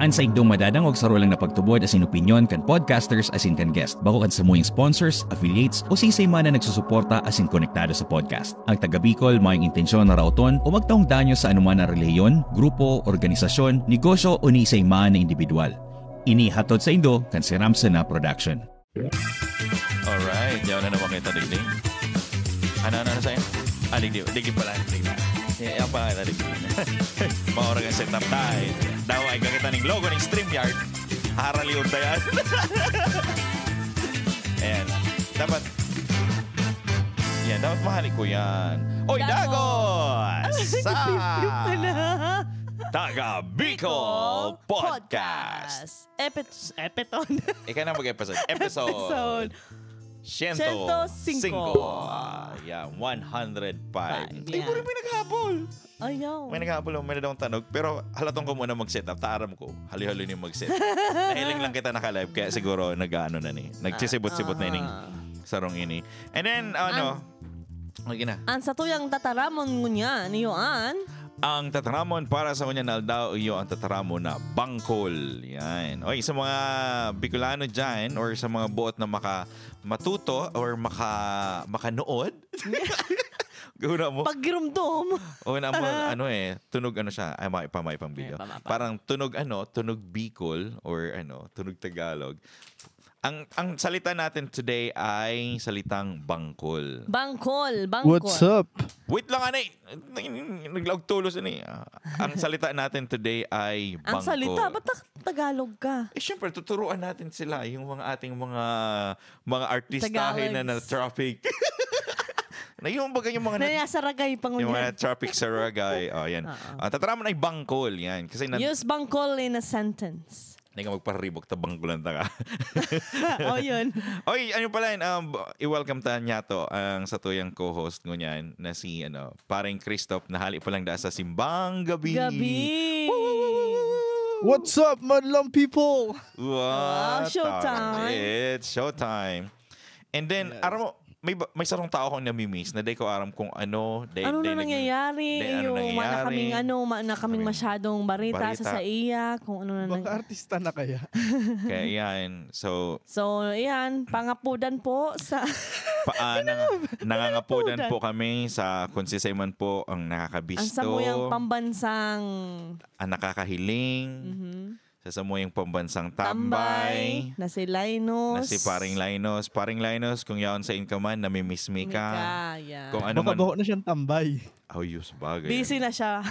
Ansa igdong madadangog sa rolang na pagtubod asin opinyon kan podcasters asin kan guest. Bako kan samuyang sponsors, affiliates o sisay man na nagsusuporta asin konektado sa podcast. Ang taga Bicol mayong intensyon na rauton o magtaong danyo sa anuman na reliyon, grupo, organisasyon, negosyo o ni isay man na individual. Ini hatod sa indo kan si Ramson na production. Alright, yaw na naman kita digdig. Ano sa'yo? Digdig pala. Yan pa nga digdig. Maura kang setup tayo. Daw ay kakita ng logo ng StreamYard. Haraliw na yan. Ayan. Dapat mahalik ko yan. Oy, Dagos! Sa Taga Bicol Podcast. Epiton. Ikaw na mag-episode. Episode 105. Yeah, 105. Hindi ko rin may naghabol. Ayaw. May naghabol, may nadawang tanog. Pero halatong ko muna mag-set up. Taaram ko. Hali-hali niyo mag-set. Nahiling lang kita naka-live. Kaya siguro nag-ano na ni. Nagsisibot-sibot na ining sarong ini. And then, okay na. Ang sa tuyang tataramon ngunya niyoan. Ang tataramon para sa kanya na daw iyo ang tataramon na bangkol. Yan. Oy, sa mga Bicolano dyan or sa mga buot na matuto or makanood. Guna mo. Paggirumdom. Una mo, tunog siya. Ay, maipang video. Parang tunog Bicol or tunog Tagalog. Ang salita natin today ay salitang bangkol. Bangkol. What's up? Wait lang, naglaog tulos ang salita natin today ay bangkol. Ang salita? Ba't Tagalog ka? Siyempre, tuturuan natin sila yung ating mga artistahin na traffic. Na yung mga Saragay pang yung mga traffic sa Ragay. Yan. Tataraman ay bangkol. Yan. Kasi use bangkol in a sentence. Hindi ka magparibok ta bangkulan ta ka. Yun. Oy, pala yun, i-welcome ta niya to ang sa tuyang co-host ko niyan na si paring Christoph na hali pa lang da sa Simbang Gabi. What's up, madlang people? Wow, showtime. It's showtime. And then, aram mo, may sarong tao akong namimiss na day ko aram kung ano na nangyayari. Na kaming masyadong barita sa iya. Kung ano na baka artista na kaya. Kaya yan. So yan. Pangapudan po sa... Nangangapudan po kami sa kung si Simon po ang nakakabisto. Ang samuyang pambansang... Ang nakakahiling. Sa samuyang pambansang tambay. Na si Linus. Na si Paring Linus. Paring Linus, kung yaon sa inka man, namimiss me ka. Yeah. Kung ano baka na siyang tambay. Bagay. Busy na siya.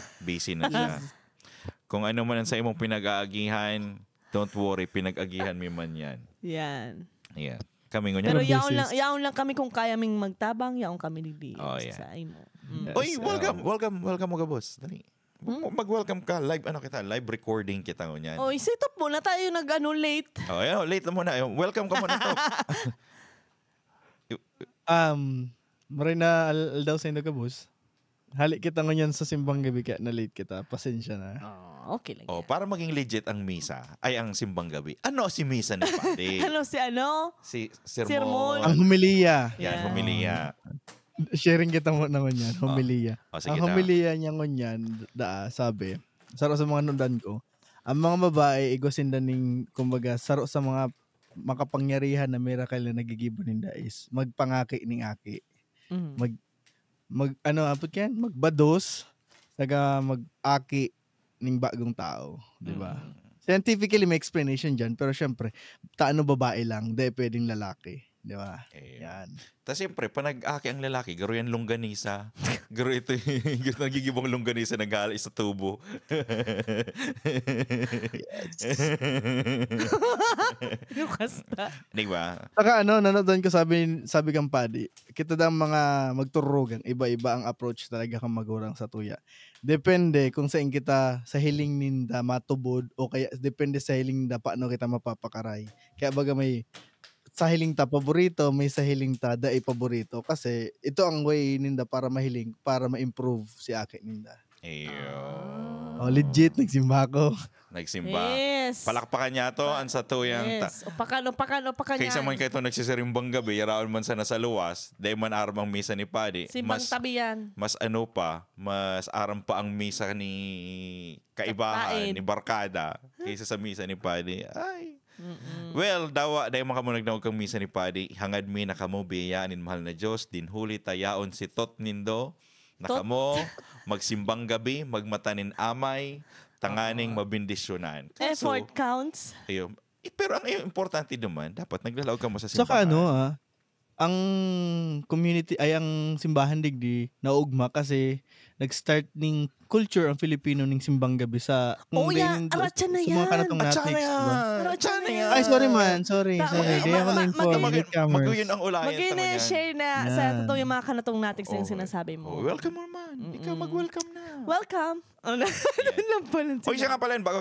Kung ano man sa imong pinag-aagihan, don't worry, pinag-agihan mi man yan. Yan. Yeah. Kami ngunyan. Pero yaon lang kami kung kaya ming magtabang, yaon kami dili. Sa imo. Oy, welcome mga boss. Dali. Mag-welcome ka. Live recording kita ngunyan. Set up muna tayo late. Late na muna. Welcome ka muna to. Maray na daw sa inyo ka, boss. Halik kita ngunyan sa Simbang Gabi kaya na late kita. Pasensya na. Okay lang. Para maging legit ang misa, ay ang Simbang Gabi. Ano si misa ni Pati? Si Sermon. Ang humiliya. Yan, humiliya. Sharing kita mo naman yan, homilya. Ang homilya niya ngunyan, sabi, saro sa mga nundan ko, ang mga babae, igosin daning, kumbaga, saro sa mga makapangyarihan na miracle na nagigibo ninda is, magpangaki ning aki. Magbados, mag-aki ning bagong tao. Diba? Scientifically, may explanation dyan, pero syempre, taano babae lang, di pwedeng lalaki. Di ba? Yan. Tapos siyempre, panag-aki ang lalaki, garo yan longganisa. Garo ito yung nagigibong longganisa nag-aalay sa tubo. Yung kasta. Di ba? Saka nanonood ko sabi kang Padi, kita daw mga magturugan, iba-iba ang approach talaga kang magurang sa tuya. Depende kung saan kita sa hiling ninda matubod o kaya depende sa hiling ninda paano kita mapapakaray. Kaya baga may sa hiling ta paborito, may sa hiling ta daay paborito kasi ito ang way ninda para mahiling, para ma-improve si aki ninda. Ayo. Legit nagsimba ko. Nagsimba. Yes. Palakpakan niya to, ang sa tuyang... Yes. Upakan Kaysa man kayo nagsisirimbang gabi, yaraon man sa nasa luwas, dahil man aram ang misa ni Padi. Simbang tabi yan. Mas mas aram pa ang misa ni kaibahan, ni Barkada, kaysa sa misa ni Padi. Ay. Well, dahil makamunag na kang misa ni Padi, hangad mi nakamo biyanin mahal na Diyos, din huli tayaon si Tot Nindo, nakamo, magsimbang gabi, magmatanin amay, tanganing mabindisyonan. Effort counts. Ayun. Pero ang importante naman, dapat naglalaog ka mo sa Saka simbahan. ang community ay ang simbahan digdi naugma kasi nag-start ning culture ang Filipino ning simbang gabi sa aratsa na yan. mga kanatong natin. Aratsa na yan. Ay, sorry man. Sorry. Di ako na-inform. Mag-yun ang ulayan. Mag-yun share na sa totoo yung mga kanatong natin yung sinasabi mo. Welcome naman. Ikaw mag-welcome na. Welcome. Oy, siya nga pala, bago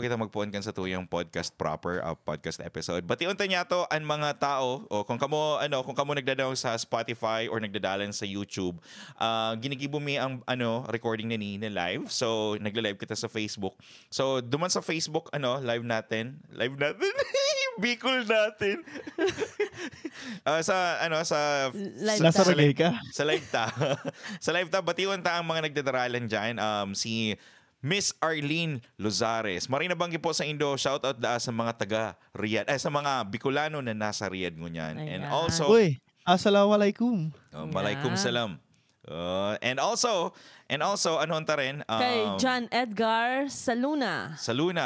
kita magpuan kan sa tuyang podcast proper, podcast episode. Bation ta niya to ang mga tao o kung kamo nagdadaw sa Spotify or nagdadalan sa YouTube, ginigibo mi ang recording na live. So nagla-live kita sa Facebook. So duman sa Facebook live natin. Bicol natin. sa Lasaragay ka. Sa live ta. Sa live ta bation ta ang mga nagdadaralan diyan. Si Miss Arlene Lozares. Maring nabanggi po sa Indo. Shoutout sa mga taga Riyadh. Sa mga Bicolano na nasa Riyadh ngunyan. And also... Uy, assalamualaikum. Malaikum salam. And also, ta rin? Kay John Edgar Saluna.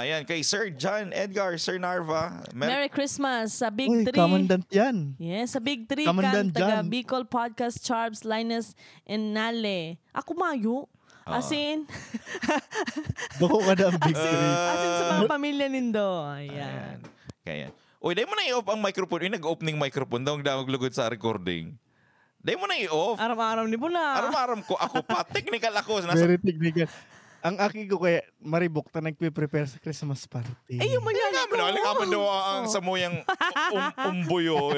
Yan. Kay Sir John Edgar, Sir Narva. Merry Christmas sa Big 3. Commandant yan. Yes, sa Big 3 Commandant taga John. Bicol Podcast, Charbs, Linus, and Nale. Ako mayo. Asin. Bako ka na ang Big 3. Asin sa mga pamilya nindo. Ayan. Kaya. Uy, dahil mo na i-off ang microphone. Nag-opening microphone daw ang lugod sa recording. Dahil mo na i-off. Aram-aram ni mo na. Aram-aram ko. Ako pa. Technical ako. Very technical. Ang aki ko kaya maribok ta nagpe-prepare sa Christmas party. Yung manyan ko. Alikaman daw ang samuyang umbuyo.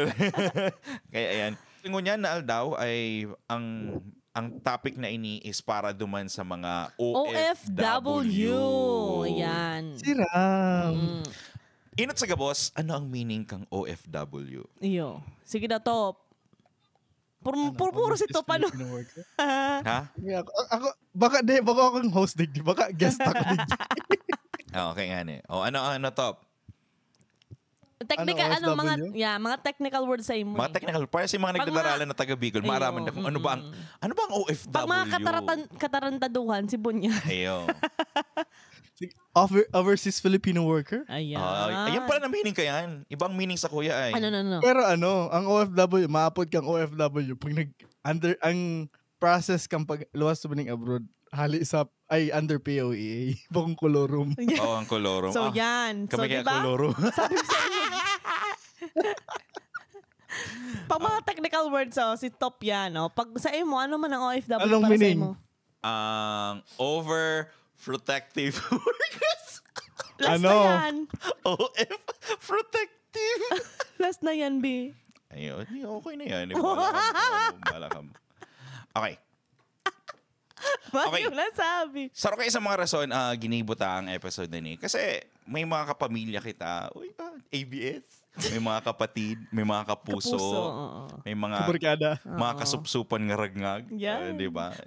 Kaya ayan. Ngunyan na daw ay ang topic na ini is para duman sa mga OFW. Ayan. Siram. Inot sa gabos, ano ang meaning kang OFW? Iyo. Sige na to. Puro si to paano? Ha? Ako baka akong host digdi, baka guest ako digdi. Okay nga ni. Ano top? Technical, mga technical words sa imo. Mga technical, para sa mga nagdadaralan na taga Bicol, maaraman na kung ano ba ang OFW? Pag mga katarantaduhan, si Bunya. Ayo. Overseas Filipino worker? Ayan. Ayan pala na meaning ka yan. Ibang meaning sa kuya ay. Ano. Pero ang OFW, maapod kang OFW, pag ang process kang pagluwas sa maning abroad, hali sa under POEA, bakong kolorum. Ang kolorum. So yan. Kami kaya kolorum. Sabi ko sa inyo. Pag mga technical words, si Top yan. Pag sa imo, ano man ang OFW Anong para meaning? sa imo? Overprotective workers. Last na yan. OF protective. Last na yan, B. Ayun, okay na yan. Bala ka mo. Okay. Bakit yung nasabi? Saro kayo sa mga rason, ginibota ang episode na ni. Kasi may mga kapamilya kita. Uy, ABS. May mga kapatid, may mga kapuso. May mga mga kasupsupan nga ragnag. Yeah. Diba?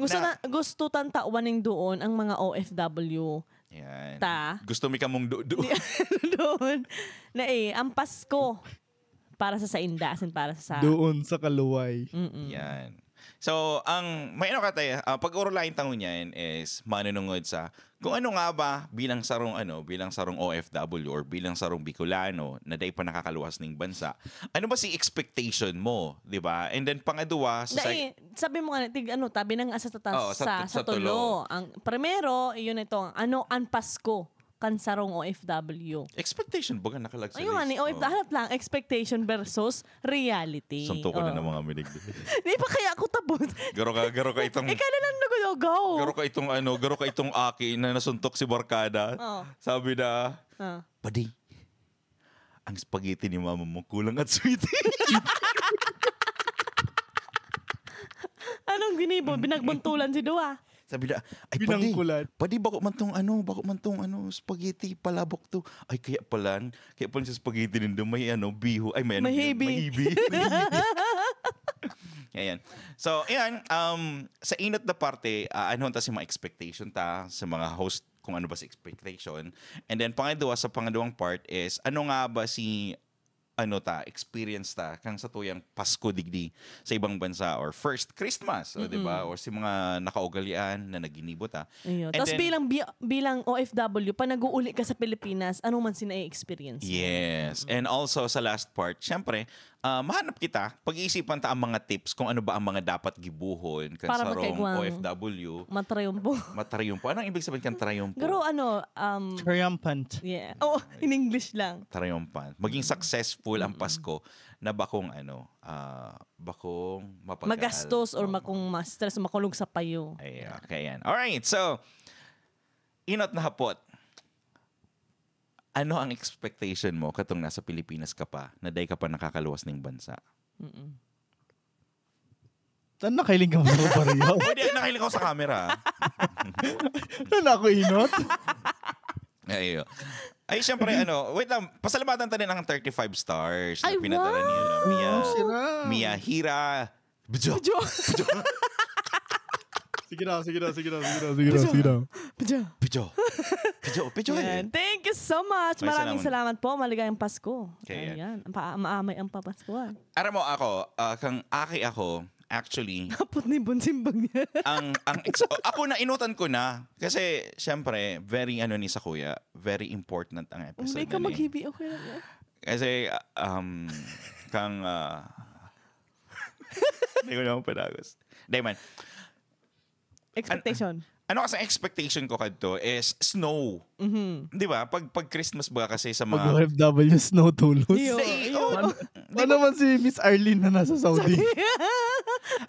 Gusto tantawaning doon ang mga OFW. Yan. Gusto mi kamong doon. Na ang Pasko para sa inda, para sa doon sa Kaluway. Yan. So, may ka tayo, pag-urulain tango niyan is manunungod sa kung ano nga ba bilang sarong OFW or bilang sarong Bicolano na day pa nakakaluwas ng bansa. Ano ba si expectation mo, 'di ba? And then pangadua sabi mo nga tabi ng asa sa tulo. Ang primero, iyon ito, ang Pasko kan sarong OFW. Expectation baga nakalag sa list. Ayun ni OFW hanap lang expectation versus reality. Suntukan na ng mga minig. Di pa kaya ako tapos. Garo ka itong Ikaw na lang nagugaw. Garo ka itong aki na nasuntok si Barkada. Sabi na, Padi, ang spaghetti ni mama mo kulang at sweet. Anong ginibo? Binagbuntulan si Dua. Sabi na, ay Binangkulan. pwede bako man tong spaghetti palabok to. Ay kaya pala sa spaghetti nindo may biho, ay may mahibi. Ayan. So, ayan, sa inot na parte, ano ta si mga expectation ta sa mga host kung ano ba si expectation. And then sa pangalawang part is ano nga ba si experience ta kang sa tuyang Pasko digdi sa ibang bansa or first Christmas, o di ba? Or si mga nakaugalian na naginibot ta. Tapos bilang OFW, pa nag-uuli ka sa Pilipinas, ano man sina-experience? Yes. And also sa last part, syempre, mahanap kita, pag-iisipan ta ang mga tips kung ano ba ang mga dapat gibuhon kan sa OFW. Matrayumpo. Anong ibig sabihin kan trayumpo? Pero Triumphant. Yeah. Oh, in English lang. Triumphant. Maging successful ang Pasko na bakong mapagal. Magastos or makong ma-stress, makulog sa payo. Ay, okay yan. Alright, so, inot na hapot. Ano ang expectation mo katong nasa Pilipinas ka pa, na day ka pa nakakaluwas ng bansa? Saan nakailing ka mo pa rin? Pwede nakailing ako sa camera. Saan ako inot? Ayo. Ay, syempre, wait lang, pasalamatan tayo ng 35 stars na pinadala niyo. Mia Hira. Bijo. Sige daw. Pijo. Thank you so much. Maraming salamat po. Maligayang Pasko. Okay, Ayan. Maamay ang papaskuhan. Aram mo ako, kang aki ako, actually, Kapot ni Bonsimbang niya. ako na inutan ko na kasi syempre very ni sa kuya, very important ang episode. Hindi ka maghibi, okay lang yan. Kasi kang hindi ko naman padagos. Dahil man, expectation. Ano kasi expectation ko kadto is snow. Di ba? Pag Christmas ba kasi sa mga Pag-OFW, snow tulos. Ano naman si Miss Arlene na nasa Saudi?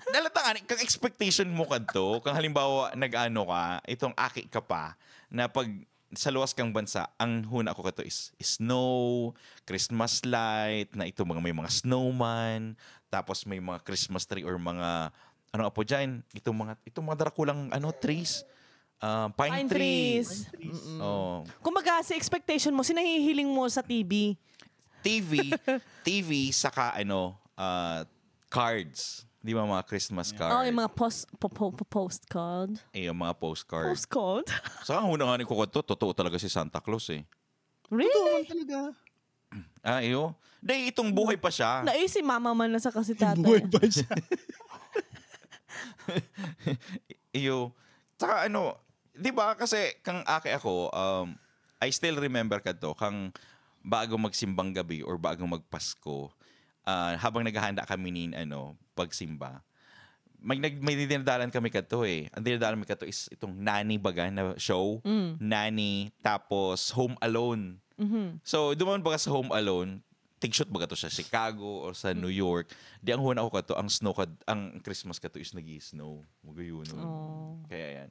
Dalatangan, kang expectation mo kadto, kung halimbawa nag-ano ka, itong aki ka pa, na pag sa luwas kang bansa, ang huna ko kadto is snow, Christmas light, na ito may mga snowman, tapos may mga Christmas tree or mga ano po dyan, itong mga darakulang trees. Pine trees. Oh. Kumaga, si expectation mo, sinahihiling mo sa TV. TV, saka cards. Di ba mga Christmas cards? Oh, yung mga postcard. Yung mga postcard. Postcard? Saka ang hunang ko to, totoo talaga si Santa Claus eh. Really? Totoo talaga. Iyo. Dahil itong buhay pa siya. Si mama man na sa kasi tatay. Buhay pa siya. Iyo. Saka di ba kasi kang aki ako, I still remember kadto kang bago magsimbang gabi or bago magpasko, habang naghahanda kami ni pagsimba. May dinadalan kami kadto eh. Ang dinadalan kami kadto is itong Nanny baga na show, Nanny, tapos Home Alone. So duman baga sa Home Alone, tig-shoot baga to sa Chicago or sa New York. Di ang huna ko kadto ang Christmas kadto is nagi-snow. Magayon. Kaya yan.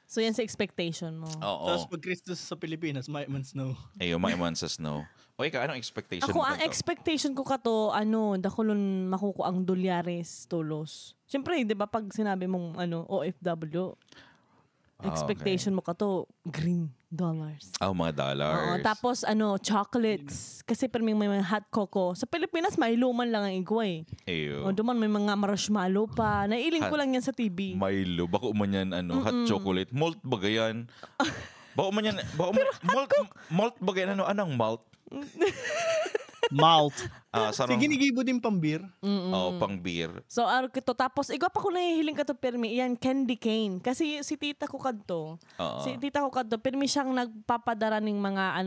So yan sa expectation mo. Oo. Tapos pag Christmas sa Pilipinas, may man snow. May man sa snow. O ikaw, anong expectation ako, mo ang expectation ko kato, dakulon makuko ang dolyares tulos. Siyempre, di ba, pag sinabi mong OFW, expectation mo kato, green dollars. Mga dollars. Tapos, chocolates. Kasi may mga hot cocoa. Sa Pilipinas, may luman lang ang igwa eh. Duman may mga marshmallow pa. Nailing ko lang yan sa TV. Milo. Bako man yan, hot chocolate. Malt ba yan? Bako man yan, malt ba yan? Anong malt? Malt. Sige, nigibo din pang beer. Pang beer. So, kito. Tapos, igwa pa ko nahihiling ka to, permi. Yan, candy cane. Kasi si tita ko kadto. Permi siyang nagpapadara ng mga,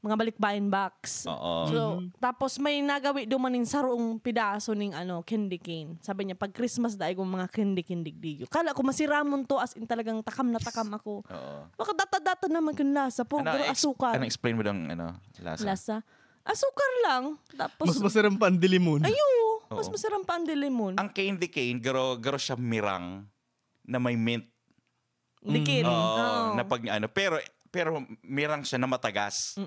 mga balikbayan box. So, tapos may nagawi dumaning sarong pidaso ng candy cane. Sabi niya, pag Christmas daig kong mga candy diyo. Kala ko masiramon to, as in talagang takam na takam ako. Baka data-data naman kung lasa po. Pero asukar. Ano explain mo ng lasa? Asukar lang. Tapos, mas masarap pa ang dilimon. mas masarap pa ang dilimon. Ang candy cane, garo siya mirang na may mint. Dikit. Na pag pero mirang siya na matagas.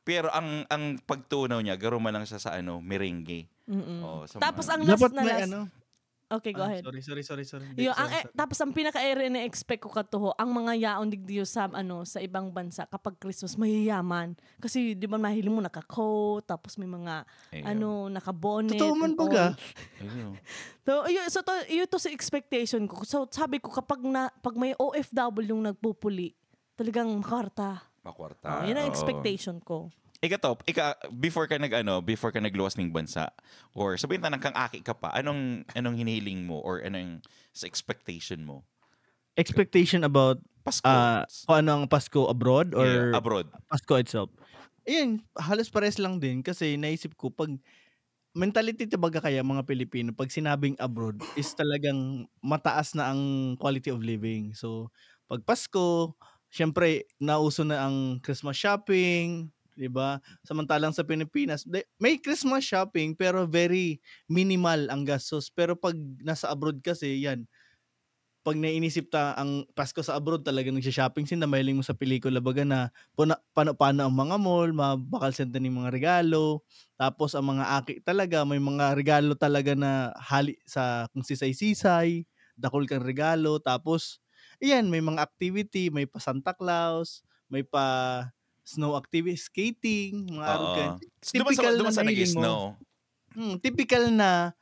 Pero ang pagtunaw niya, garo man lang siya sa merengue. Tapos ang dapat last na may last. Okay, go ahead. Sorry. Yo, tapos ang pinaka-area na expect ko katuho, ang mga yaon digdiyo sa sa ibang bansa kapag Christmas mayayaman. Kasi di ba mahiling mo naka-coat, tapos may mga naka-bonnet. Totoo man and all. baga. Yun to sa expectation ko. So sabi ko kapag may OFW yung nagpupuli, talagang makwarta. Yun ang expectation ko. Before ka nagluwas ng bansa or sabihin tanang kang aki ka pa, anong hinihiling mo or anong sa expectation mo? Expectation about Pasko. kung ano ang Pasko abroad or abroad. Pasko itself. Ayun, halos pares lang din kasi naisip ko pag mentality talaga kaya mga Pilipino pag sinabing abroad is talagang mataas na ang quality of living. So, pag Pasko, syempre nauso na ang Christmas shopping, 'di ba? Samantalang sa Pilipinas, may Christmas shopping pero very minimal ang gastos. Pero pag nasa abroad kasi, yan, pag nainisip ang Pasko sa abroad, talaga nagsha-shopping sila, mahiling mo sa pelikula baga na paano ang mga mall, mabakal senta ng mga regalo. Tapos ang mga aki talaga, may mga regalo talaga na hali sa kung sisay-sisay, dakol kang regalo. Tapos, ayan, may mga activity, may pa Santa Claus, may pa snow activity, skating, mga arugan. Typical na nahiling mo. Typical na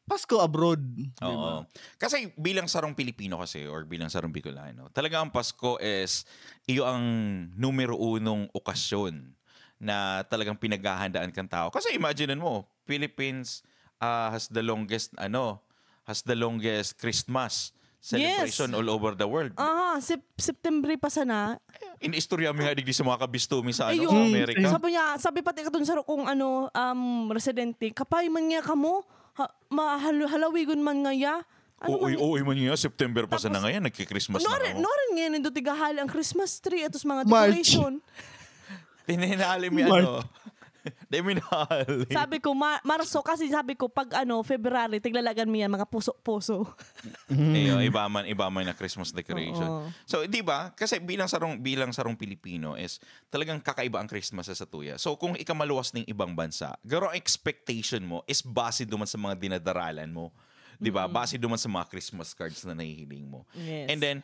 Pasko abroad. Oo. Diba? Kasi bilang sarong Pilipino kasi or bilang sarong Bicolano, talaga ang Pasko is iyo ang numero unong okasyon na talagang pinaghahandaan kang tao. Kasi imaginein mo, Philippines has the longest Christmas celebration all over the world. September pa sana. Inistorya mi nga digdi sa mga kabistumi sa Amerika. Sabi pati katun sa kung residente, kapay man nga kamo, mahalawigon man nga ya. Uy, man nga, September pa sana ngayon, nagki-Christmas na ako. Norin nga nito tigahali ang Christmas tree at mga March. decoration. Tininalim Deminahali. Sabi ko, Marso, kasi sabi ko, pag February, tiglalagan mo yan, mga puso-puso. Iba man na Christmas decoration. So, di ba? Kasi bilang sarong Pilipino is talagang kakaiba ang Christmas sa tuya. So, kung ikamaluwas ng ibang bansa, garo ang expectation mo is base duman sa mga dinadaralan mo. Di ba? Base duman sa mga Christmas cards na nahihiling mo. Yes. And then,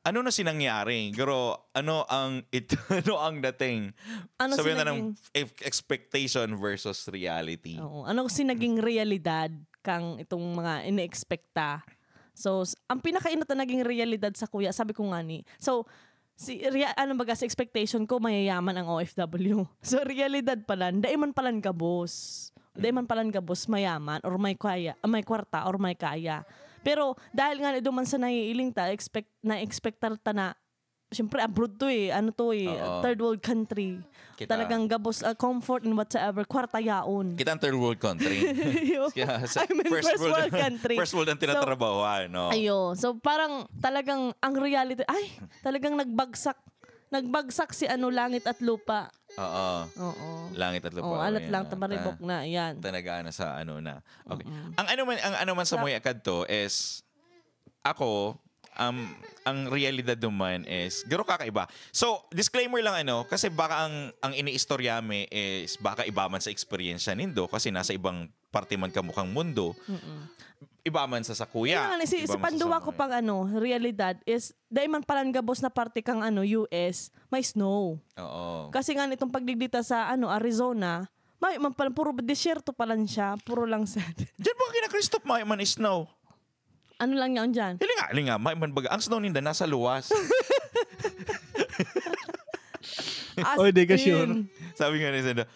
ano na sinangyari? Pero ano ang dating? Sabihin na ng expectation versus reality. Oo. Ano sinaging realidad kang itong mga ine-expecta? So, ang pinakainot na naging realidad sa kuya, sabi ko nga ni. So, sa expectation ko, mayayaman ang OFW. So, realidad pala, daiman palan gabos. Daiman palan gabos, mayaman, or may kwarta, or may kaya. Pero dahil nga duman sa naiiling na-expect ta na, syempre abroad to third world country. Talagang gabos, comfort and whatsoever, kwarta yaon. Kita ang third world country. First world country. First world ang tinatrabahoan, no? So parang talagang ang reality, talagang nagbagsak si langit at lupa. Oo. Langit at lupa. Alat lang tamaribok na yan. Talaga na sa na. Okay. Ang ano man sa moya kadto is ako ang realidad duman is garo kakaiba. So, disclaimer lang kasi baka ang iniistoryame is baka iba man sa experience nindo kasi nasa ibang parte man kamukhang mundo. Iba man sa kuya. Si panduwa ko pang realidad is dahil man palang gabos na parte kang US, may snow. Oo. Kasi nga nitong pagdigdita sa Arizona, may man palang puro desierto palan siya, puro lang sad. Diyan ba kina-Christoph may man is snow? Ano lang yan dyan? Hilinga, may man baga. Ang snow ninda nasa luwas. Di ka sure. Sabi nga ni Senda,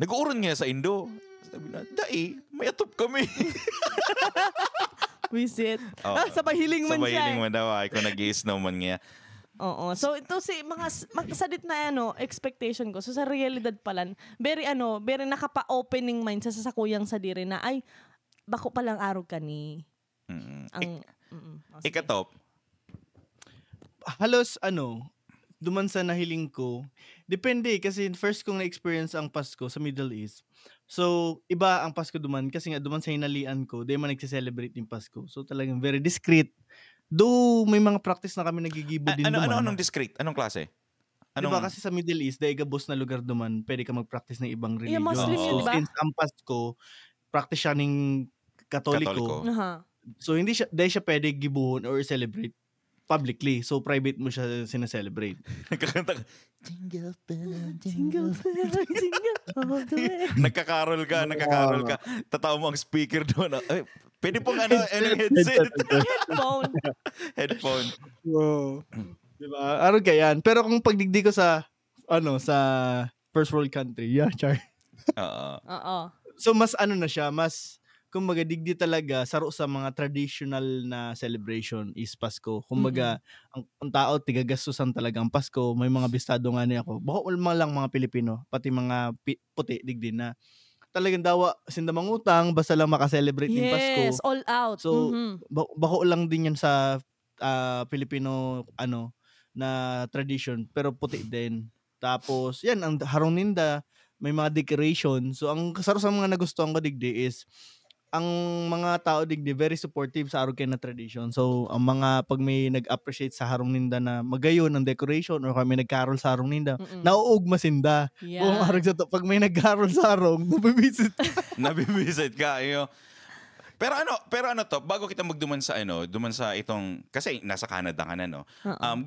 nag-uuron nga sa Indo. Sabi na, may atop kami. Visit. Sa bahiling man siya. Sa bahiling man daw. Kung nag-i-snow man nga. Oo. So ito mga sadit na expectation ko. So sa realidad pala, very nakapa-opening mind sa sasakuyang sa diri na ay bako palang araw ka ni. Ikatop. Halos duman sa nahiling ko, depende kasi first kong na-experience ang Pasko sa Middle East. So, iba ang Pasko duman kasi nga duman sa hinalian ko, di man nagse-celebrate yung Pasko. So, talagang very discreet. Though may mga practice na kami nagigibo din duman. Anong discreet? Anong klase? Diba kasi sa Middle East, dahil gabos na lugar duman, pwede ka mag-practice ng ibang religion. Muslim yun, so, diba? since ang Pasko, practice siya ng Katoliko. So hindi siya pwede gibuhon or celebrate publicly. So private mo siya sinaselebrate. Nagkakanta ka. Jingle bell, jingle all the way. Nagkakarol ka. Tatawa mo ang speaker doon. Ay, pwede pong headset. Headphone. Wow. Diba? Aron ka yan. Pero kung pagdigdi ko sa first world country, char. Oo. So mas na siya, mas kumbaga digdi talaga saro sa mga traditional na celebration is Pasko. Kumbaga ang tao tigagastusan talaga ang Pasko. May mga bistado nga niya ako. Bako lang mga Pilipino, pati mga puti digdi na talagang dawa sinda mangutang basta lang maka-celebrate ng Pasko. Yes, all out. So bako lang din yan sa Filipino na tradition pero puti din. Tapos yan ang harong ninda, may mga decoration. So ang kasaro sa mga nagustuhan ko digdi is ang mga tao digdi very supportive sa Aruken na tradition. So ang mga pag may nag-appreciate sa harong ninda na magayon ang decoration or kami nagcarol sa harong ninda, nauugma sinda. Yeah. Kung harong sa pag may nagcarol sa harong, nabibisit ka. Pero ano to, bago kita magduman sa itong, kasi nasa Canada ka na, no?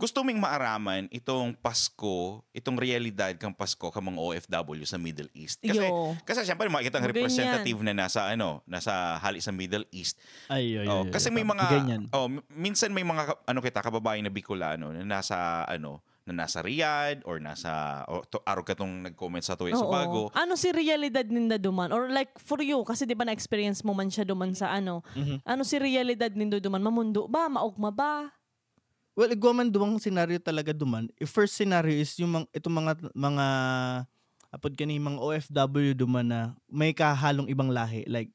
Gusto ming maaraman itong Pasko, itong realidad kang Pasko kamang OFW sa Middle East. Kasi syempre makikita ang representative na nasa hali sa Middle East. Kasi may mga, minsan may mga kababayan na Bicolano na nasa Riyadh or araw ka tong nag-comment sa Tuya sa Bago. Ano si realidad ninda duman? Or like for you, kasi di ba na-experience mo man siya duman sa ano si realidad nindo duman? Mamundo ba? Maugma ba? Well, igwaman duwang scenario talaga duman. First scenario is yung itong mga apod kani mga OFW duman na may kahalong ibang lahi. Like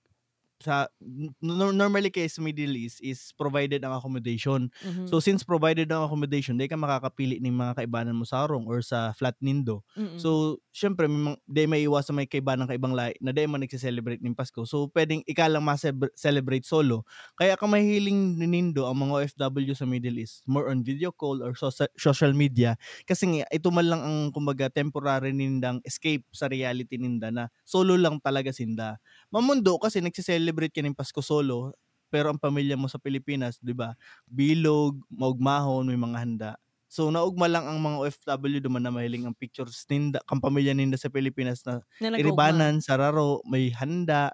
normally case Middle East is provided ang accommodation. So since provided ang accommodation, di ka makakapili ng mga kaibanan mo sa Arong or sa flat nindo. So syempre may iwasan may kaibanan ka ibang lahi na di man nagse-celebrate ng Pasko. So pwedeng ikalang ma-celebrate solo. Kaya kung mahihiling nindo ang mga OFW sa Middle East, more on video call or social media, kasi nga ito man lang ang kumbaga temporary nindang escape sa reality ninda na solo lang talaga sinda. Mamundo kasi nagse-celebrate ka ng Pasko solo, pero ang pamilya mo sa Pilipinas, 'di ba? Bilog, maugmahon, may mga handa. So naugma lang ang mga OFW duman na mahiling ang pictures ninda, kang pamilya ninda sa Pilipinas na iribanan, sararo, may handa,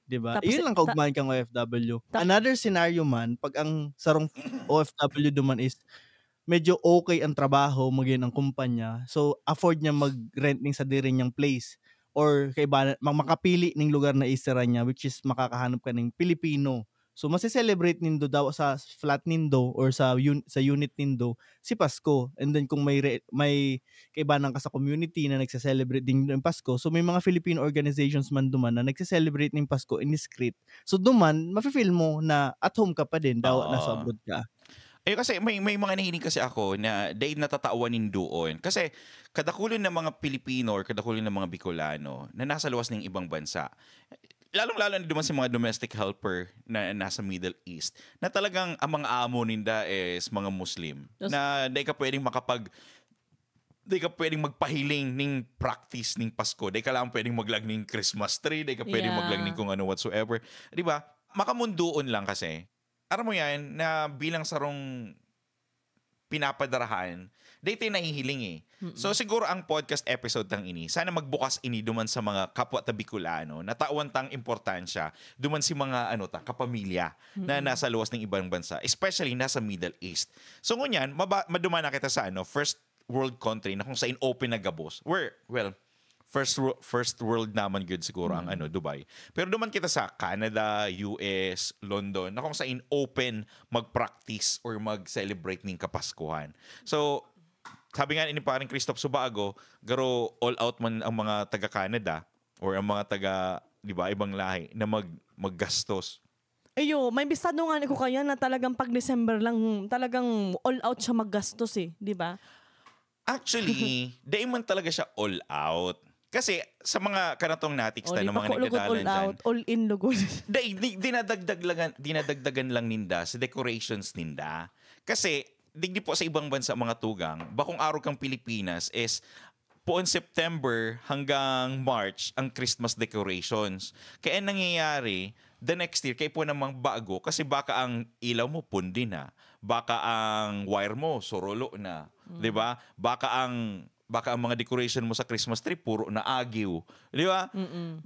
'di ba? Iyon lang kaugmahan kang OFW. Another scenario man, pag ang sarong OFW duman is medyo okay ang trabaho, maging ang kumpanya. So afford niya mag-rent ning sa diri niyang place. Or makapili ng lugar na isira niya, which is makakahanap ka ng Pilipino. So masi-celebrate nindo daw sa flat nindo or sa unit nindo si Pasko. And then kung may kaibanan ka sa community na nagse-celebrate din ng Pasko, so may mga Filipino organizations man duman na nagse-celebrate ng Pasko in discreet. So duman mafe-feel mo na at home ka pa din daw nasa abroad ka. Kasi may mga nahiling kasi ako na dahil natatawanin doon. Kasi kadakulin ng mga Pilipino or kadakulin ng mga Bicolano na nasa luwas ng ibang bansa, lalong-lalo na duman si mga domestic helper na nasa Middle East, na talagang ang mga amo ninda is mga Muslim. Na di ka pwedeng magpahiling ng practice ng Pasko. Di ka lang pwedeng maglag ng Christmas tree. Di ka pwedeng maglag ng kung ano whatsoever. Di ba? Makamundoon lang kasi. Aram mo yan, na bilang sarong pinapadarahan, dito nahihiling So siguro ang podcast episode tang ini, sana magbukas ini duman sa mga kapwa ta Bicolano, natawan tang importansya duman si mga kapamilya na nasa luwas ng ibang bansa, especially nasa Middle East. So ngunyan, maduman na kita sa first world country na kung saan open na gabos. First world naman good siguro ang Dubai. Pero duman kita sa Canada, US, London, na kung saan open mag-practice or mag-celebrate ng Kapaskuhan. So, sabi nga ni paring Christoph Subago, garo all out man ang mga taga-Canada or ang mga taga, di ba, ibang lahi na maggastos. May bistado nga ko kaya na talagang pag December lang, talagang all out siya maggastos di ba? Actually, di man talaga siya all out. Kasi sa mga kanatong natics na mga nagdadalan dyan, all in lugod. dinadagdagan lang ninda sa decorations ninda. Kasi digdi po sa ibang bansa mga tugang, bakong araw kang Pilipinas is Puon September hanggang March ang Christmas decorations. Kaya nangyayari, the next year, kaya po namang bago kasi baka ang ilaw mo pundi na. Baka ang wire mo sorolo na. 'Di ba? Baka ang mga decoration mo sa Christmas tree puro na agiw. Di ba?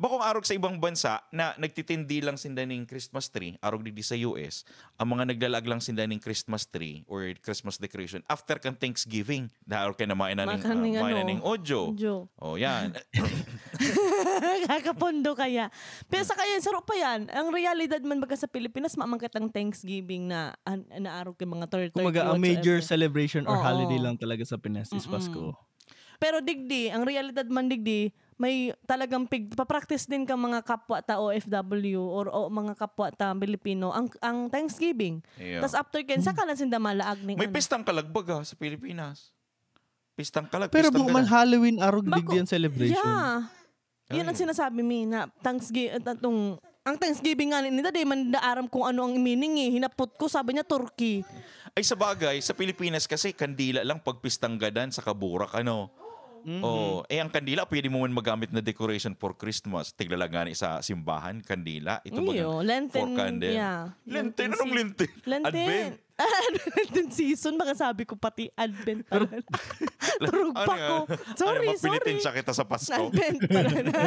Bakong arog sa ibang bansa na nagtitindi lang sinda ng Christmas tree, arog di sa US, ang mga naglalag lang sinda ng Christmas tree or Christmas decoration after kan Thanksgiving. Dahil kayo na ng Ojo. Oh, yan. Kakapondo kaya. Pero sa kaya, saro pa yan. Ang realidad man baga sa Pilipinas, mamangkat ang Thanksgiving na naarog kay mga third. Kumaga, a major celebration or holiday lang talaga sa Pinas is Pasko. Pero digdi, ang realidad man digdi, may talagang papractice din ka mga kapwa ta OFW or mga kapwa ta Pilipino ang Thanksgiving. Yeah. Tapos after ken saka lang sinda malaag ning may pistang kalagbaga sa Pilipinas. Pistang kalag. Pero buman Halloween arog digdi ang celebration. Yeah. Yun ang sinasabi mi na Thanksgiving ang Thanksgiving nga nila di man naaram kung ano ang meaning hinapot ko sabi niya turkey. Ay sa bagay, sa Pilipinas kasi kandila lang pagpistang gadan sa kaburak Oh, ang kandila pwede mo man magamit na decoration for Christmas. Tiglalagani sa simbahan, kandila. Ito ba Lenten, for candle? Yeah. Lenten, anong Lenten? Lenten. Lenten season, baka sabi ko pati Advent pala. Turog pa ko. Sorry. Mapilitin siya kita sa Pasko. Advent pala na.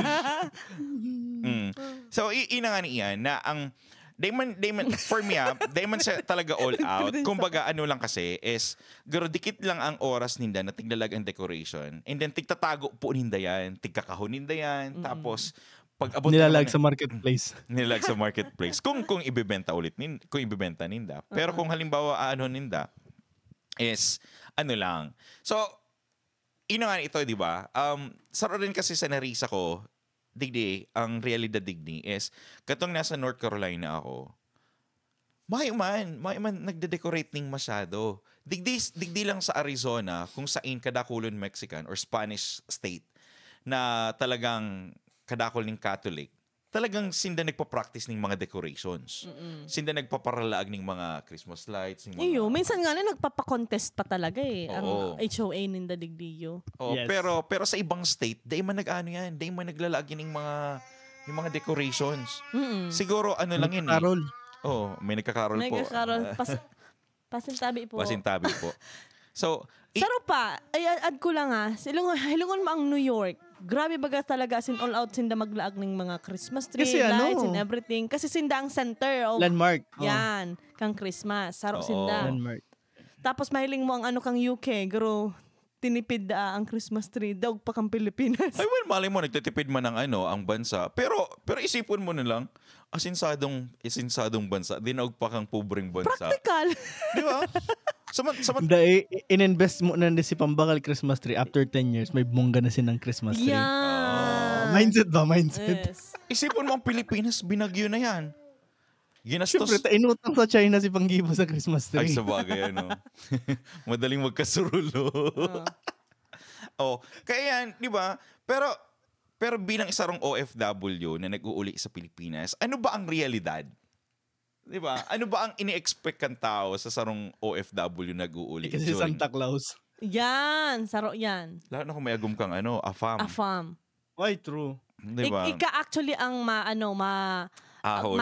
So, ina nga niyan na ang Damon, for me Damon siya talaga all out. Kumbaga, ano lang kasi is, garo dikit lang ang oras ninda na tiglalag ang decoration. And then, tigtatago po ninda yan. Tigkakahon ninda yan. Tapos, pag abot nilalag sa marketplace. Nilalag sa marketplace. Kung ibebenta ulit, kung ibebenta ninda. Pero kung halimbawa, ninda, is, ano lang. So, ino nga ito, di ba? Saro rin kasi sa narisa ko, digdi, ang realidad digdi is, katong nasa North Carolina ako, may man nagde-decorate ning masyado. Digdi lang sa Arizona, kung saan kadakulon Mexican or Spanish state, na talagang kadakol ning Catholic, talagang sinda nagpa-practice ning mga decorations. Sinda nagpaparalaag ning mga Christmas lights. Minsan nga nagpapa-contest pa talaga ang HOA ninda digdiyo. Yes. Pero sa ibang state, day man yan. Day man naglalagyan ng mga decorations. Siguro lang yun Carol. May nagkakarol po. Pasintabi po. Pasintabi po. So, saro pa, add ko lang hilungon mo ang New York. Grabe baga talaga all out sinda maglaag ng mga Christmas tree, kasi lights and everything. Kasi sinda ang center of landmark. Yan, kang Christmas. Saro sinda. Landmark. Tapos mahiling mo ang kang UK, garo tinipid ang Christmas tree daw pa kang Pilipinas. Ay, well, malay mo, nagtitipid man ang bansa. Pero isipon mo na lang, asinsadong bansa, dinaog pa kang pobreng bansa. Practical. Di ba? In-invest mo na si pambakal Christmas tree. After 10 years, may bongga na sinang Christmas tree. Yeah. Mindset ba? Mindset. Yes. Isipon mo ang Pilipinas, binagyo na yan. Ginastos. Siyempre, inutang sa China si Panggibo sa Christmas tree. Ay, sa bagay, Madaling magkasurulo. Kaya yan, di ba? Pero bilang isa rong OFW na nag-uuli sa Pilipinas, ano ba ang realidad? Di ba? Ano ba ang ini-expect kang tao sa sarong OFW nag-uuli? Kasi Santa Claus. Yan, saro yan. Lalo na kung may agum kang afam. Afam. Ay, true. Di ba? Ika actually ang ahon.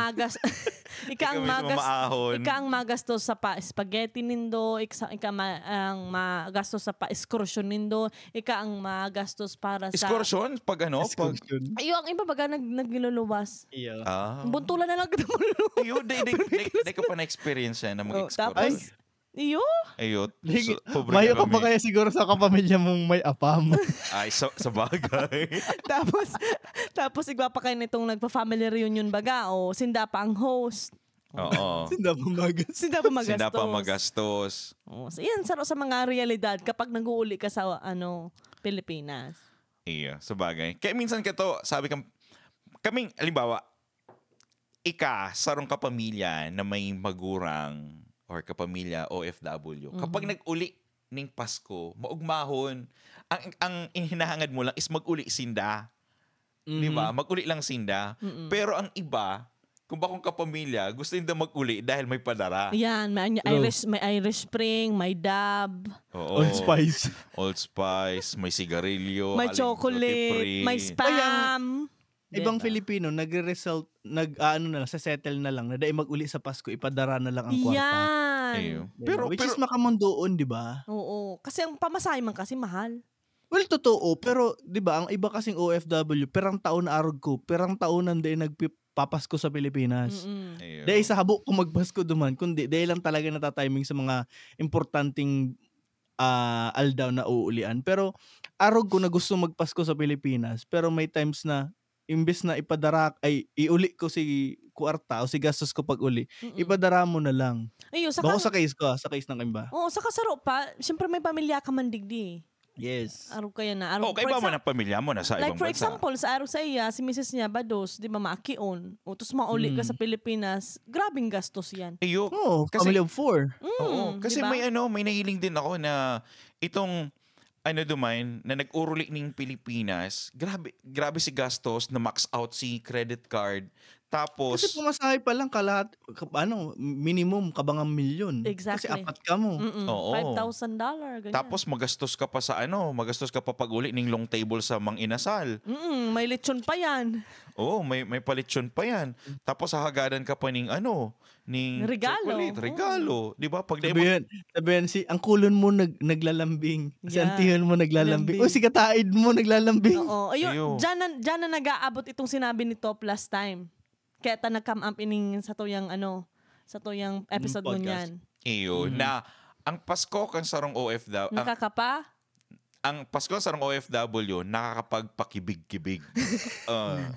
Ika ang magastos sa spaghetti nindo, ang magastos sa excursion nindo, ika ang magastos para sa excursion pag excursion. Ang iba baga nagluluwas. Iyo. Buntulan na lang kita maluluwas. Iyo, di ko pa na-experience yan na mag-excursion. Tapos Ayot. Mayo ka pa kaya siguro sa kapamilya mong may apam. Ay, sa bagay. tapos igwa pa kayo nitong nagpa-family reunion baga o sinda pa ang host. Oo. Sinda pa magastos. So yan, saro sa mga realidad kapag nag-uuli ka sa Pilipinas. Iya, sa bagay. Kaya minsan sabi kaming, halimbawa, sarong kapamilya na may magurang or kapamilya OFW. Kapag nag-uli ning Pasko, maugmahon, ang hinahangad mo lang is mag-uli sinda. Di ba? Mag-uli lang sinda. Pero ang iba, kung bakong kapamilya, gusto nila mag-uli dahil may padara. Yan, may Irish Spring, may Dab, Oo. Old Spice. Old Spice, may sigarilyo, may chocolate, may Spam. Ibang Diba? Filipino nagre-result settle na lang na dahil mag-uli sa Pasko ipadara na lang ang kwarta. Yan. Ayun. Diba? Which is makamundoon, di ba? Oo. Kasi ang pamasahe man kasi mahal. Well, totoo. Pero, di ba, ang iba kasing OFW, perang taon na arog ko, perang taon nandiyan nagpapasko sa Pilipinas. Ayun. Dahil sa habok kung magpasko duman, kundi dahil lang talaga natatiming sa mga importanteng aldaw na uulian. Pero, arog ko na gusto magpasko sa Pilipinas, pero may times na, imbes na iuli ko si kwarta o si gastos ko pag uli, ipadara mo na lang. Ayun, Bako sa case ng iba. Oo, sa kasaro pa, syempre may pamilya ka man digdi. Yes. Araw kaya na. Kaiba mo ng pamilya mo na sa like ibang for bansa. example, sa araw sa iya, si Mrs. niya, Bados, di ba maakion? O tapos mauli ka sa Pilipinas, grabing gastos yan. Ayun. Oo, family of 4. Oo, kasi diba? may nahiling din ako na itong dumain na nag-uruli ng Pilipinas, grabe si gastos na max out si credit card. Tapos Kasi pumasahe pa lang minimum kabangang milyon. Exactly. Kasi 4 ka mo. Oo. $5,000, ganyan. Tapos magastos ka pa pag-uli ng long table sa Mang Inasal. May lechon pa yan. Oo, may palitsyon pa yan. Tapos hahagadan ka pa ng Regalo. chocolate, regalo. Di ba? Pag Sabihan ang kulon mo naglalambing. Si Yeah. antihon mo naglalambing. Lambing. O si kataid mo naglalambing. Oo. Ayun, Ayun. dyan na nag-aabot itong sinabi ni Top last time. Kaya ta nag-come up ining sa tuyang episode mo podcast. niyan. Iyo, na ang Pasko kan sarong OFW, Nakakapa? ang Pasko sarong OFW nakakapagpakibig-kibig.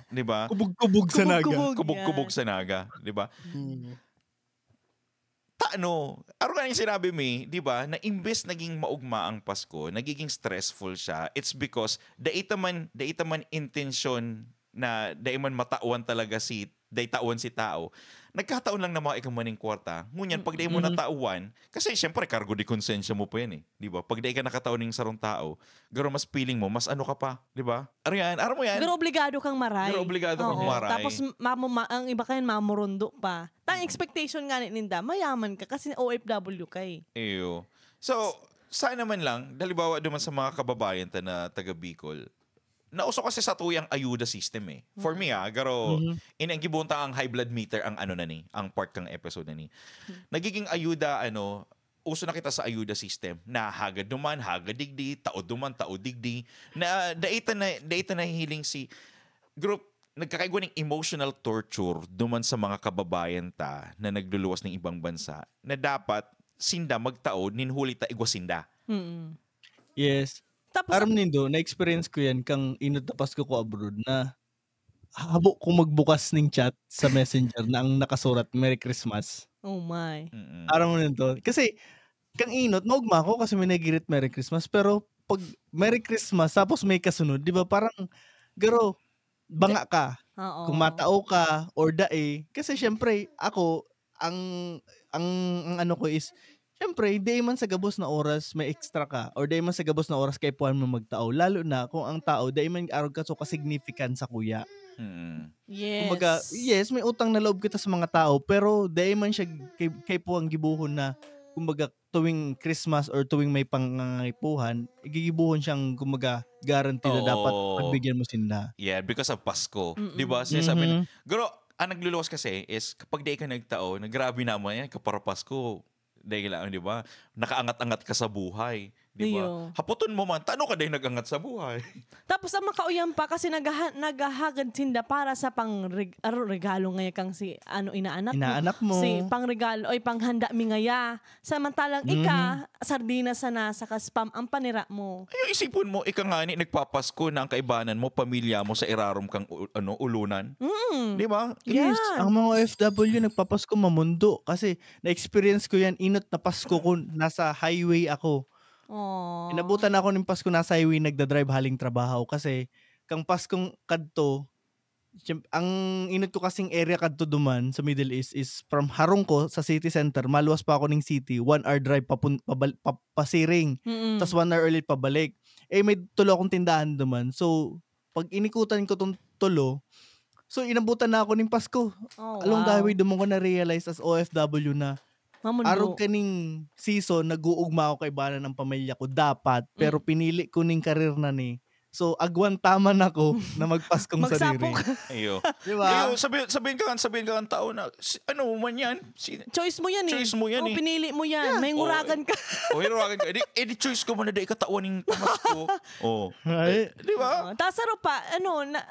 Di ba? Kubog-kubog sa naga. Kubog-kubog sa naga, di ba? Araw nga yung sinabi mo, di ba, na imbes naging maugma ang Pasko, nagiging stressful siya, it's because daita man intensyon na daiman matauan talaga tauan si tao. Nagkataon lang na mga ikamaning kwarta. Ngunyan, pag di mo natauan, kasi syempre, cargo di konsensya mo pa yan eh. Di ba? Pag di ka nakataon ng sarong tao, garo mas feeling mo, mas ano ka pa. Di ba? Araw mo yan. Pero obligado kang maray. Pero obligado kang maray. Tapos ang iba kayo mamurundo pa. Tang expectation nga ninda, mayaman ka kasi OFW ka eh. Eyo. So, sana man lang, dalibawa duman sa mga kababayan ta na taga Bicol, nauso kasi sa tuyang ayuda system eh. For me garo ang gibunta ang high blood meter ang ang part kang episode na ni. Nagiging ayuda uso na kita sa ayuda system na hagad duman, hagad digdi, tao duman, tao digdi na daita na hiling si group nagkakaigwa ng emotional torture duman sa mga kababayan ta na nagluluwas ng ibang bansa na dapat sinda magtao ninhuli ta igwa sinda. Yes. Tapos, Aram nindo, na-experience ko yan kang inot na Pasko ko abroad na habok ko magbukas ng chat sa messenger na ang nakasurat Merry Christmas. oh my. Aram mo nito. Kasi kang inot, maugma ko kasi may nagirit Merry Christmas. Pero pag Merry Christmas, tapos may kasunod, di ba parang garo, banga ka. Oo. Kung matao ka or dae. Kasi syempre, ako, ang ano ko is, syempre, di man sa gabos na oras may extra ka or di man sa gabos na oras kay puan mo magtao. Lalo na kung ang tao, di man arog ka so ka-significant sa kuya. Yes. Kumbaga, yes, may utang na loob kita sa mga tao pero di man siya kay puang gibuhon na kumbaga tuwing Christmas or tuwing may pangangipuhan, gigibuhon siyang kumbaga guarantee na dapat pagbigyan mo sila. Yeah, because of Pasko. Di ba? Sinasabi garo, ang nagluluwas kasi is kapag di ka nagtao, nagrabi naman yan kapara Pasko. Dahil lang, di ba? Nakaangat-angat ka sa buhay. Di ba? Iyo. Haputon mo man, tano ka dahil nag-angat sa buhay. Tapos ang makauyan pa kasi naghahagad sinda para sa regalo ngaya kang si Inaanak mo. Si pangregalo oy panghanda mi ngaya. Samantalang ika sardinas sana sa spam ang panira mo. Ay, isipon mo, ika nga ni, nagpapasko na ang kaibanan mo, pamilya mo sa irarom kang ulunan. Di ba? Yes, Yan. ang mga OFW nagpapasko mamundo kasi na-experience ko yan inot na Pasko ko nasa highway ako. Oh. Inabutan ako ng Pasko nasa highway nagda-drive haling trabaho kasi kang Paskong kadto ang inot ko kasing area kadto duman sa Middle East is from harong ko sa city center maluwas pa ako ng city 1 hour drive pasiring tas 1 hour ulit pabalik may tulo akong tindahan duman so pag inikutan ko tong tulo So inabutan na ako ning Pasko. Oh, Along the wow. way dumong ko na realize as OFW na Mamundo. arog kaning season nag-uugma ako kay bana ng pamilya ko dapat pero pinili ko ning karir na ni. So agwan taman ako na magpaskong sadiri. Magsapok. Ayo. Di ba? Ayo, sabihin ka ang tao na, ano man yan? Choice mo yan eh. Choice mo yan Oh, eh. pinili mo yan. May nguragan ka. Hirawagan ka. Edi choice ko man na dahil katawan ng pamasko. Right? Di ba? Tapos ano pa,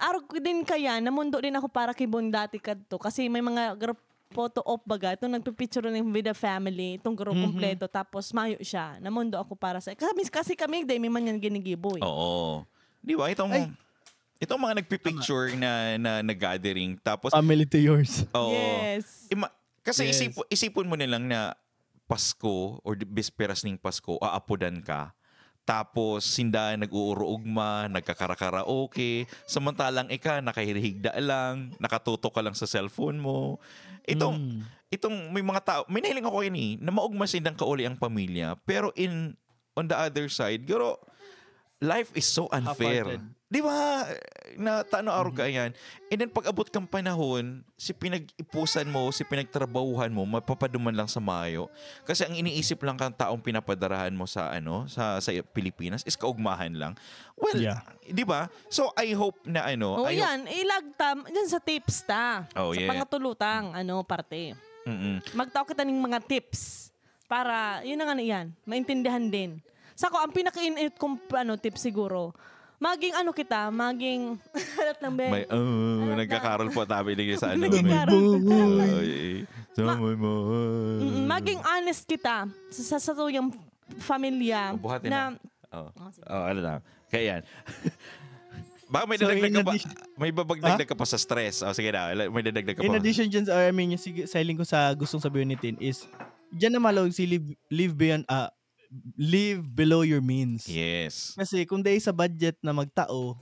arog ko din kaya, namundo din ako para kay Bon dati kadto kasi may mga group photo op baga. Itong nagpipicture ng with the family, itong group kompleto, tapos mayo siya. Namundo ako para sa... Kasi kami, may man yan ginigibo eh. Oo. Di ba? Itong mga nagpipicture na gathering. Tapos, Family to yours. oo. Yes. Kasi Yes. isipon mo nilang na Pasko or bisperas ng Pasko, aapodan ka. Tapos, sinda nag-uurugma, nagkakara-karaoke. Samantalang nakahirihigda lang, nakatutok ka lang sa cellphone mo. Itong may mga tao, may nahiling ako yun na maugma sindang kauli ang pamilya. Pero on the other side, garo, life is so unfair. Half-hearted. Di ba? Na tano-araw ka yan. And then pag abot kang panahon, si pinag-ipusan mo, si pinagtrabahuhan mo, mapapaduman lang sa mayo. Kasi ang iniisip lang kang taong pinapadarahan mo sa sa Pilipinas is kaugmahan lang. Well, Yeah. di ba? So I hope na Oo yan, ilagtam, yan sa tips ta. Oh, sa yeah. pangatulutang, parte. Magtao kita ng mga tips para, yun na nga na yan, maintindihan din. Sako, ang pinaka-init kong tips siguro, maging maging, halat lang be. May, nagkakarol po tabi ligay sa ano. Nagkakarol. Maging honest kita sa tuyang pamilya Buhatin na, ano lang. Kaya yan. Baka may So, dadagdag in ka pa, addition- may babagdagdag ka pa sa stress. Sige na, may dadagdag ka pa. In addition dyan, yung selling ko sa gustong sabihin ni Tin is, dyan na malawag si live below your means. Yes. Kasi kung dahil sa budget na magtao,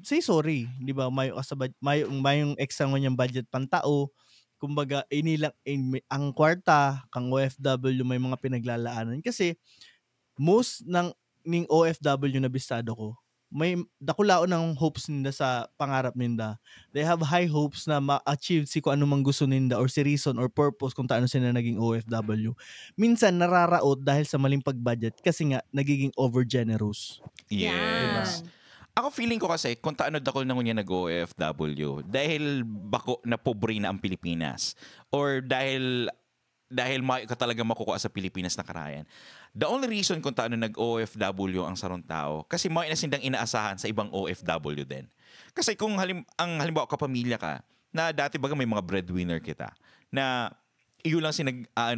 say sorry, di ba? Mayong extra mo niyang budget pantao. Kumbaga, ang kwarta, kang OFW, may mga pinaglalaanan. Kasi, most ng OFW na bistado ko, may dakulaon ng hopes ninda sa pangarap ninda. They have high hopes na ma-achieve si kung ano mang gusto ninda or si reason or purpose kung taano sila naging OFW. Minsan nararaot dahil sa maling pag-budget kasi nga nagiging over-generous. Yes. Yan. Ako feeling ko kasi, kung taano dakol na ngunya nag-OFW, dahil bako na pobre na ang Pilipinas, or dahil ka talaga makukuha sa Pilipinas na karayan. The only reason kung taano nag-OFW ang sarong tao, kasi mga inasindang inaasahan sa ibang OFW din. Kasi kung halimbawa kapamilya ka, na dati baga may mga breadwinner kita, na iyo lang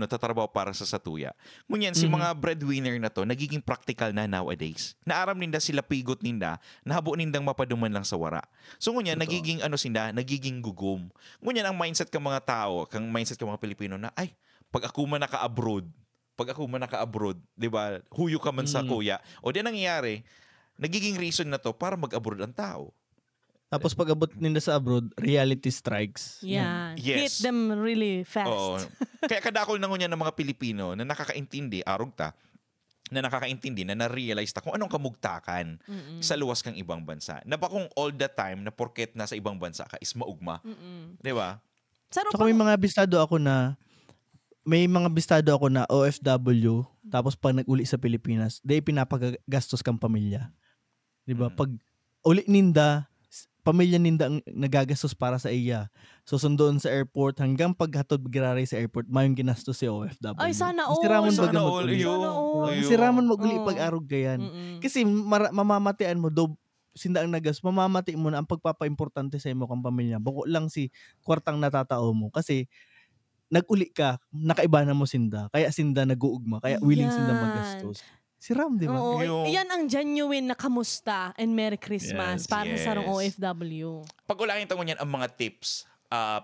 tatrabaho para sa satuya. Ngunyan, si mga breadwinner na to, nagiging practical na nowadays. Naaram ninda sila pigot ninda, nahabo nindang mapaduman lang sa wara. So ngunyan, nagiging nagiging gugum. Ngunyan, ang mindset ng mga tao, mindset ng mga Pilipino na, ay, pag ako man naka-abroad, di ba, huyo ka man sa kuya. O di nangyayari, nagiging reason na to para mag-abroad ang tao. Tapos pag abot nila sa abroad, reality strikes. Yan. Yes. Hit them really fast. Oo. Kaya kadakol na ngunyan ng mga Pilipino na nakakaintindi, na nakakaintindi, na na-realize kung anong kamugtakan sa luwas kang ibang bansa. Na ba kung all the time na porket nasa ibang bansa ka is maugma. Di ba? Saka may mga bistado ako na OFW, tapos pag nag-uli sa Pilipinas, pinapagastos kang pamilya. Di ba? Pag uli ninda, pamilya ninda ang nagagastos para sa iya. So sundoon sa airport, hanggang paghatod graray sa airport, mayong ginastos si OFW. Ay, sana all. Si Ramon Sana baga all. mag-uli. Sana all. Si Ramon mag-uli pag-arog gayan. Kasi mamamatian mo, sinda ang nagas, mamamati mo na ang pagpapa-importante sa imo kang pamilya. Bako lang si kwartang natatao mo. Kasi nag-uli ka, nakaiba na mo sinda. Kaya sinda nag-uugma. Kaya willing sinda magastos. Si Ram, di ba? Oo, yan ang genuine na kamusta and Merry Christmas para sa sarong OFW. Pag-ulangin tango niyan ang mga tips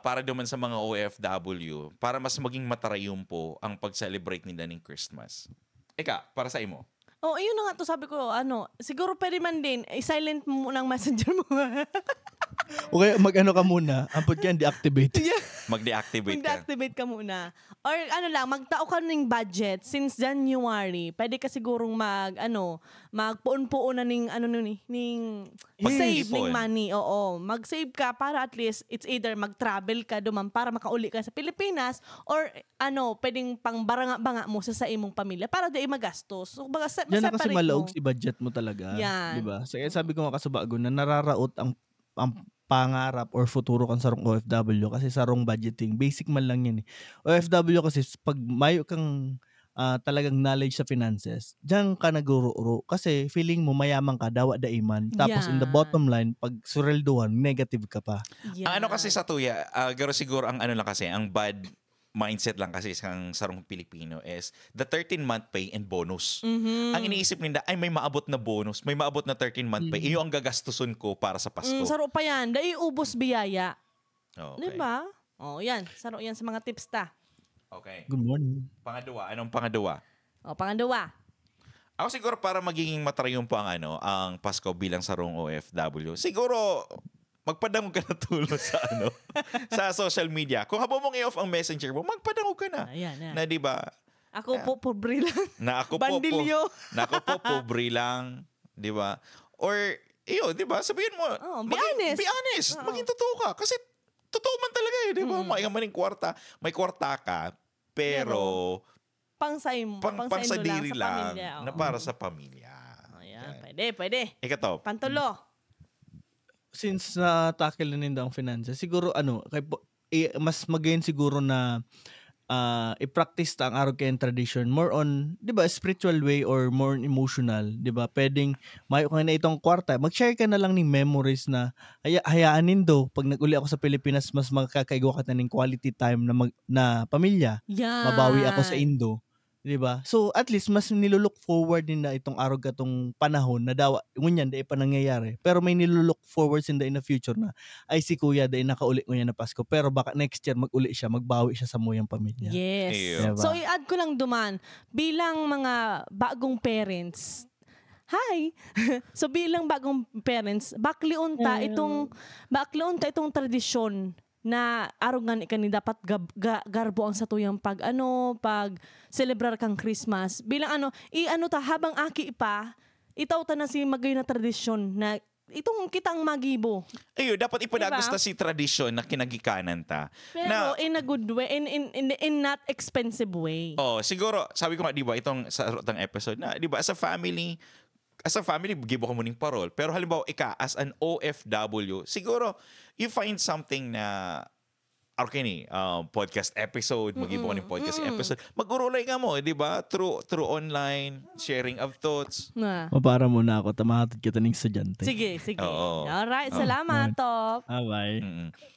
para naman sa mga OFW para mas maging matarayom po ang pag-celebrate nila ng Christmas. Eka, para sa imo? Oh, ayun na nga to sabi ko, siguro pwede man din, i-silent mo ng messenger mo. Okay, mag-ano ka muna. Ampod ka, deactivate. Mag-deactivate ka. Mag-deactivate ka muna. Or ano lang, magtao ka ng budget since January. Pwede ka sigurong magpuon-puon na ning mag-save Ipon. ning money. Oo, mag-save ka para at least it's either mag-travel ka duman para makauli ka sa Pilipinas or pwedeng pang baranga-banga mo sa imong pamilya para di magastos. So, baga, Diyan na kasi separate malaog mo. si budget mo talaga. Yan. Diba? So, sabi ko nga kasabago na nararaot ang pangarap or futuro kan sarong OFW kasi sarong budgeting. Basic man lang yan eh. OFW kasi pag mayo kang talagang knowledge sa finances, diyan ka nagururo kasi feeling mo mayaman ka, dawa daiman. Tapos in the bottom line, pag surelduhan, negative ka pa. Ang ano kasi sa tuya, garo siguro ang ano lang kasi, ang bad mindset lang kasi isang sarong Pilipino is the 13-month pay and bonus. Mm-hmm. Ang iniisip nila, ay may maabot na bonus, may maabot na 13-month pay, iyo ang gagastusun ko para sa Pasko. Saro pa yan. Dahil ubos biyaya. Okay. Diba? Yan. Saro yan sa mga tips ta. Okay. Good morning. Pangadwa, anong pangadwa? Pangadwa. Ako siguro para magiging matrayong po ang Pasko bilang sarong OFW. Siguro magpadangog ka na tulong sa sa social media. Kung habang mong i-off ang messenger mo, magpadangog ka na. Ayan. Na 'di ba? Ako po pobre lang. Na ako Bandilyo. Na ako po pobre lang, 'di ba? Or 'di ba? Sabihin mo, be honest. Be honest. Maging totoo ka kasi totoo man talaga 'di ba? May kwarta, may kwarta ka, pero pang sa diri lang na para sa pamilya. Ayan, pwede. Ikaw, Pantulo. Since na-tackle na ninda ang finances, siguro mas magayon siguro na i-practice ta ang araw kayong tradition more on, 'di ba, spiritual way or more emotional, 'di ba? Pwedeng mayo ka na itong kwarta, mag-share ka na lang ng memories na hayaan nindo pag nag-uli ako sa Pilipinas mas makakaigo ka na ng quality time na pamilya. Yan. Mabawi ako sa Indo. 'Di ba? So at least mas nilulook forward din na itong araw katong panahon na dawa ngunyan dai pa nangyayari. Pero may nilulook forward in the future na ay si kuya dai nakauli ngunya na Pasko pero baka next year mag-uli siya, magbawi siya sa muyang pamilya. Yes. Diba? So i-add ko lang duman bilang mga bagong parents. Hi. So bilang bagong parents, bakliunta itong tradisyon na arongan ikani dapat garbo ang satuyang pag celebrar kang Christmas bilang habang aki pa itaw ta na si magay na tradisyon na itong kitang magibo. Dapat ipadagos ta si tradisyon na kinagikanan ta. Pero in a good way, in not expensive way. Siguro sabi ko nga 'di ba itong sa rotang episode na 'di ba as a family gibo ka mo ning parol. Pero halimbawa as an OFW, siguro you find something na podcast episode, mag-ibo ka ng podcast episode. Mag-urulay ka mo, di ba? Through online, sharing of thoughts. Para muna ako, tamahatid kita ng estudyante. Sige. Alright, salamat, Top. Bye.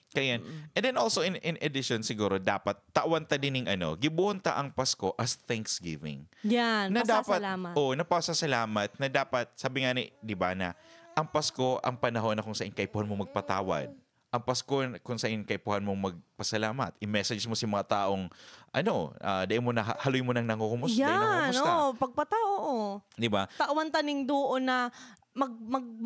Kaya, and then also in addition siguro dapat tawan ta din gibuhon ta ang Pasko as Thanksgiving. Yan, pasasalamat. Napasasalamat na dapat sabi nga ni, 'di ba na ang Pasko ang panahon na kung saan kaipuhan mo magpatawad. Ang Pasko kung saan kaipuhan mo magpasalamat. I-message mo si mga taong dahil mo na haloy mo nang nangukumusta. Yan, pagpatao. 'Di ba? Tawan taning doon na maging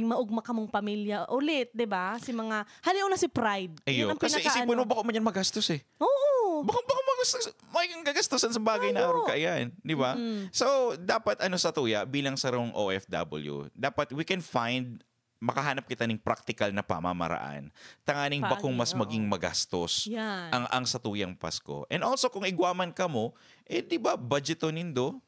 maugma ka mong pamilya ulit, 'di ba? Si mga haliw na si Pride. Kasi isipin mo baka man yan magastos eh. Oo. Baka magastos, may gagastosan sa bagay na araw ka yan, 'di ba? So dapat sa tuya bilang sarong OFW, dapat we can find makahanap kita ng practical na pamamaraan. Tanganing bakong mas maging magastos ang satuyang Pasko. And also kung igwaman ka mo, di ba budgeto nindo,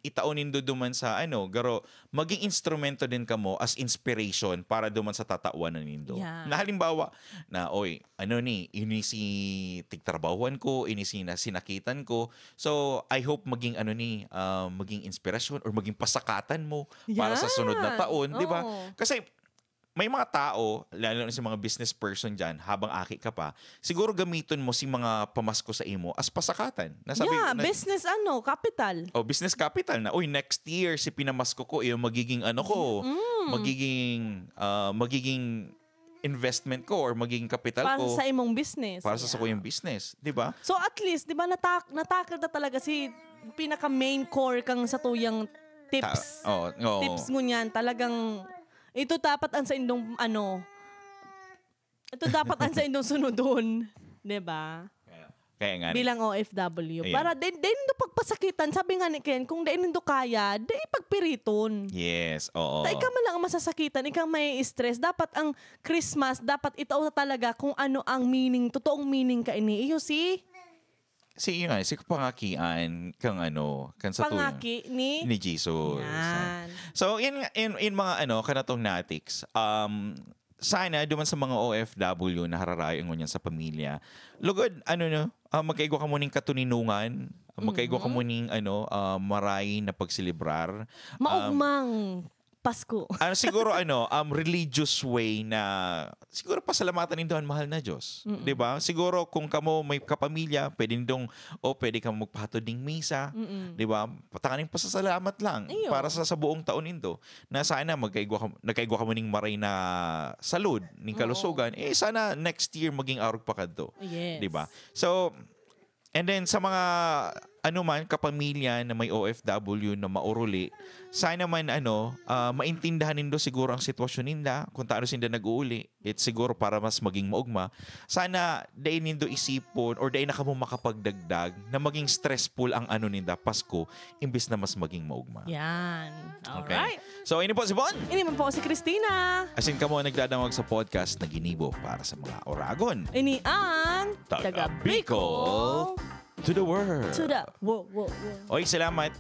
itaon nindo duman sa garo maging instrumento din kamo as inspiration para duman sa tatawanan nindo. Na halimbawa na ini si tigtrabahuan ko, ini si sinakitan ko. So I hope maging maging inspirasyon or maging pasakatan mo para sa sunod na taon, di ba? Kasi may mga tao, lalo na si mga business person dyan, habang aki ka pa, siguro gamiton mo si mga pamasko sa imo as pasakatan. Business capital. Business capital na, next year si pinamasko ko, magiging magiging investment ko or magiging capital para ko. Para sa imong business. Para sa kuyang business, di ba? So at least, di ba, natakal na talaga si pinaka-main core kang sa tuyang tips. Tips ngunyan, talagang ito dapat ang sa indong ito dapat ang sa indong sunodon, 'di ba? Kaya nga. Bilang OFW. Ayan. Para din do pagpasakitan, sabi nga ni Ken, kung din do kaya, di pagpiriton. Yes, oo. Ta ikaw man lang ang masasakitan, ikaw may stress. Dapat ang Christmas, dapat itaw talaga kung ano ang meaning, totoong meaning ka ini. Iyo si pangakian kang kan sa tuyo. pangaki ni Jesus. Yan. So in mga kanatong natics, sana duman sa mga OFW na hararayo ngunyan sa pamilya. Lugod magkaigwa ka muning katuninungan, magkaigwa ka muning maray na pagsilibrar. Maugmang Pasko. Siguro religious way na siguro pasalamatan nindohan mahal na Diyos. 'Di ba? Siguro kung kamo may kapamilya, pwede kang magpahatod ning misa, 'di ba? Patanganing pasasalamat lang para sa buong taon nindo. Na sana nagkaigwa ka mo ning maray na salud ning kalusugan. Sana next year maging arog pa kadto. Yes. 'Di ba? So and then sa mga kapamilya na may OFW na mauruli, sana man maintindahan nindo siguro ang sitwasyon ninda kung taano sinda nag-uuli. It's siguro para mas maging maugma. Sana dahil nindo isipon or dahil na kamo makapagdagdag na maging stressful ang ninda Pasko imbis na mas maging maugma. Yan. Alright. Okay. So ini po si Bon. Ini man po si Christina. Asin kamo nagdadamag sa podcast na ginibo para sa mga Oragon. Ini ang Taga Bicol to the world. To the world. Oy, salamat.